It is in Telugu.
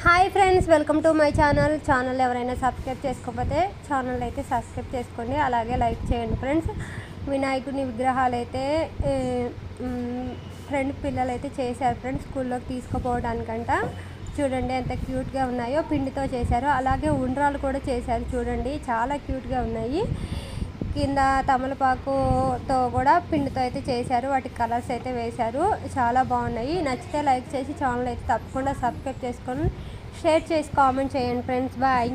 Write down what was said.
Hi friends, welcome to my channel ఎవరైనా సబ్స్క్రైబ్ చేసుకోకపోతే ఛానల్ అయితే సబ్స్క్రైబ్ చేసుకోండి, అలాగే లైక్ చేయండి ఫ్రెండ్స్. వినాయకుని విగ్రహాలు అయితే ఫ్రెండ్ పిల్లలు అయితే చేశారు ఫ్రెండ్స్, స్కూల్లోకి తీసుకుపోవడానికంట. చూడండి ఎంత క్యూట్గా ఉన్నాయో, పిండితో చేశారు. అలాగే ఉండ్రాలు కూడా చేశారు, చూడండి చాలా క్యూట్గా ఉన్నాయి. కింద తమలపాకుతో కూడా పిండితో అయితే చేశారు, వాటికి కలర్స్ అయితే వేశారు. చాలా బాగున్నాయి. నచ్చితే లైక్ చేసి ఛానల్ అయితే తప్పకుండా సబ్స్క్రైబ్ చేసుకొని షేర్ చేసి కామెంట్ చేయండి ఫ్రెండ్స్. బాయ్.